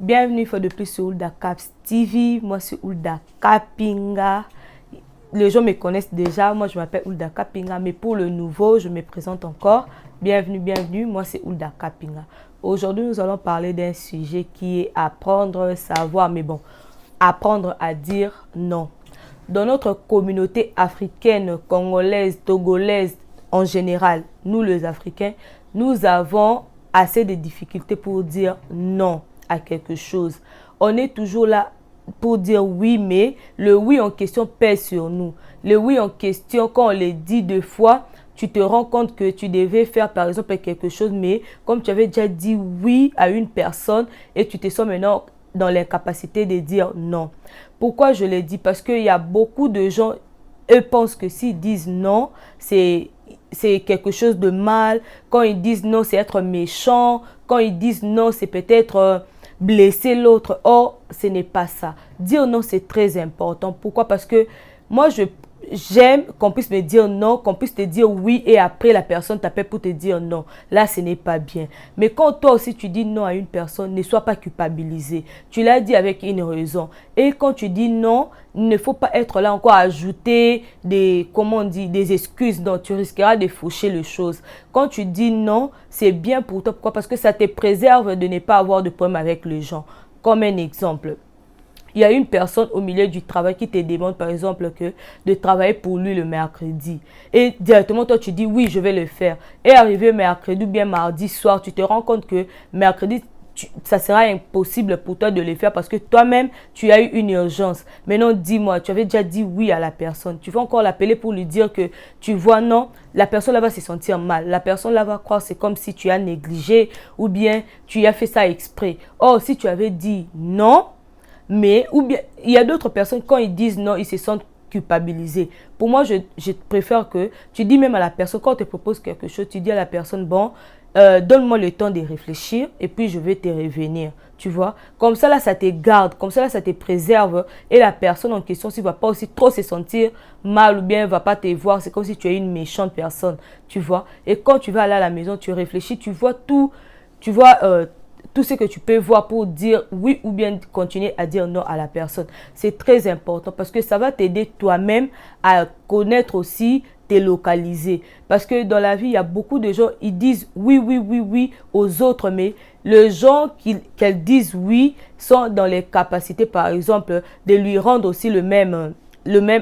Bienvenue une fois de plus sur Hulda Caps TV. Moi, c'est Hulda Kapinga. Les gens me connaissent déjà. Moi, je m'appelle Hulda Kapinga. Mais pour le nouveau, je me présente encore. Bienvenue, bienvenue. Moi, c'est Hulda Kapinga. Aujourd'hui, nous allons parler d'un sujet qui est apprendre, savoir. Mais bon, apprendre à dire non. Dans notre communauté africaine, congolaise, togolaise, en général, nous les Africains, nous avons assez de difficultés pour dire non à quelque chose. On est toujours là pour dire oui, mais le oui en question pèse sur nous. Le oui en question, quand on le dit deux fois, tu te rends compte que tu devais faire par exemple quelque chose, mais comme tu avais déjà dit oui à une personne et tu te sens maintenant dans l'incapacité de dire non. Pourquoi je le dis? Parce qu'il y a beaucoup de gens, eux pensent que s'ils disent non, c'est quelque chose de mal. Quand ils disent non, c'est être méchant. Quand ils disent non, c'est peut-être blesser l'autre. Or, ce n'est pas ça. Dire non, c'est très important. Pourquoi? Parce que moi, j'aime qu'on puisse me dire non, qu'on puisse te dire oui et après la personne t'appelle pour te dire non. Là, ce n'est pas bien. Mais quand toi aussi tu dis non à une personne, ne sois pas culpabilisé. Tu l'as dit avec une raison. Et quand tu dis non, il ne faut pas être là encore à ajouter des, comment on dit, des excuses. Donc, tu risqueras de faucher les choses. Quand tu dis non, c'est bien pour toi. Pourquoi? Parce que ça te préserve de ne pas avoir de problème avec les gens. Comme un exemple. Il y a une personne au milieu du travail qui te demande par exemple de travailler pour lui le mercredi. Et directement toi tu dis oui je vais le faire. Et arrivé mercredi ou bien mardi soir, tu te rends compte que mercredi ça sera impossible pour toi de le faire parce que toi-même tu as eu une urgence. Maintenant dis-moi, tu avais déjà dit oui à la personne. Tu vas encore l'appeler pour lui dire que tu vois non, la personne là va se sentir mal. La personne là va croire c'est comme si tu as négligé ou bien tu as fait ça exprès. Or si tu avais dit non, mais, ou bien, il y a d'autres personnes, quand ils disent non, ils se sentent culpabilisés. Pour moi, je préfère que tu dis même à la personne, quand on te propose quelque chose, tu dis à la personne, bon, donne-moi le temps de réfléchir et puis je vais te revenir. Tu vois, comme ça là, ça te garde, comme ça là, ça te préserve et la personne en question, s'il ne va pas aussi trop se sentir mal ou bien ne va pas te voir, c'est comme si tu es une méchante personne, tu vois. Et quand tu vas aller à la maison, tu réfléchis, tu vois tout, tu vois tout ce que tu peux voir pour dire oui ou bien continuer à dire non à la personne. C'est très important parce que ça va t'aider toi-même à connaître aussi tes localiser. Parce que dans la vie, il y a beaucoup de gens, ils disent oui, oui, oui, oui aux autres, mais les gens qu'elles disent oui sont dans les capacités, par exemple, de lui rendre aussi le même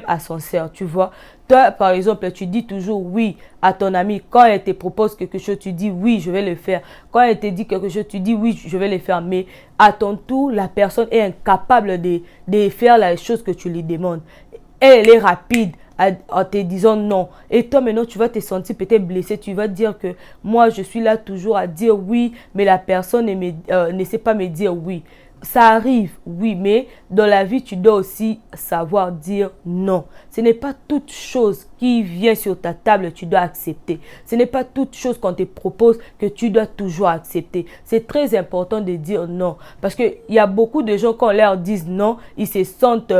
ascenseur, tu vois. Toi, par exemple, tu dis toujours oui à ton ami. Quand elle te propose quelque chose, tu dis oui, je vais le faire. Quand elle te dit quelque chose, tu dis oui, je vais le faire. Mais à ton tour, la personne est incapable de faire la chose que tu lui demandes. Elle est rapide en te disant non. Et toi, maintenant, tu vas te sentir peut-être blessé. Tu vas dire que moi, je suis là toujours à dire oui, mais la personne ne sait pas me dire oui. Ça arrive, oui, mais dans la vie, tu dois aussi savoir dire non. Ce n'est pas toute chose qui vient sur ta table que tu dois accepter. Ce n'est pas toute chose qu'on te propose que tu dois toujours accepter. C'est très important de dire non. Parce qu'il y a beaucoup de gens, quand on leur dit non, ils se sentent...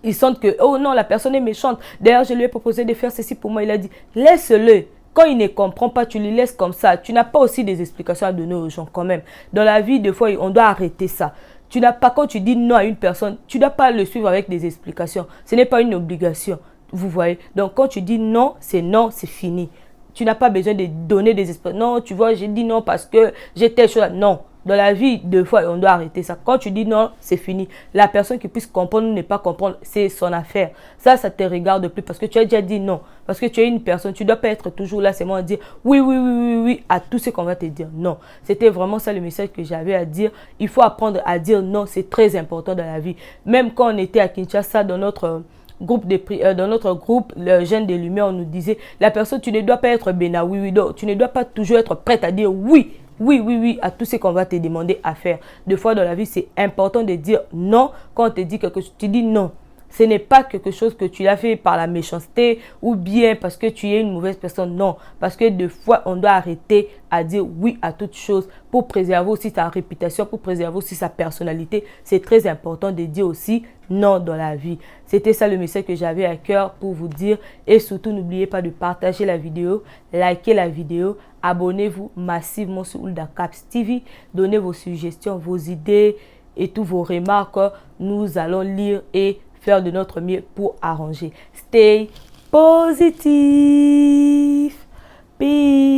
ils sentent que, oh non, la personne est méchante. D'ailleurs, je lui ai proposé de faire ceci pour moi. Il a dit, laisse-le. Quand il ne comprend pas, tu le laisses comme ça. Tu n'as pas aussi des explications à donner aux gens quand même. Dans la vie, des fois, on doit arrêter ça. Tu n'as pas, quand tu dis non à une personne, tu ne dois pas le suivre avec des explications. Ce n'est pas une obligation. Vous voyez. Donc, quand tu dis non, c'est fini. Tu n'as pas besoin de donner des explications. Non, tu vois, j'ai dit non parce que j'ai telle chose. Non. Dans la vie, deux fois, on doit arrêter ça. Quand tu dis non, c'est fini. La personne qui puisse comprendre ou ne pas comprendre, c'est son affaire. Ça te regarde plus parce que tu as déjà dit non. Parce que tu es une personne, tu ne dois pas être toujours là seulement à dire oui, oui, oui, oui, oui à tout ce qu'on va te dire. Non. C'était vraiment ça le message que j'avais à dire. Il faut apprendre à dire non, c'est très important dans la vie. Même quand on était à Kinshasa, dans notre groupe, le Jeune des Lumières, on nous disait, la personne, tu ne dois pas être béna, oui, oui, donc, tu ne dois pas toujours être prête à dire oui. Oui, oui, oui, à tout ce qu'on va te demander à faire. Des fois dans la vie, c'est important de dire non. Quand on te dit quelque chose, tu dis non. Ce n'est pas quelque chose que tu l'as fait par la méchanceté ou bien parce que tu es une mauvaise personne. Non, parce que des fois, on doit arrêter à dire oui à toute chose pour préserver aussi sa réputation, pour préserver aussi sa personnalité. C'est très important de dire aussi non dans la vie. C'était ça le message que j'avais à cœur pour vous dire. Et surtout, n'oubliez pas de partager la vidéo, liker la vidéo, abonnez-vous massivement sur Hulda Caps TV, donnez vos suggestions, vos idées et tous vos remarques. Nous allons lire et faire de notre mieux pour arranger. Stay positive. Peace.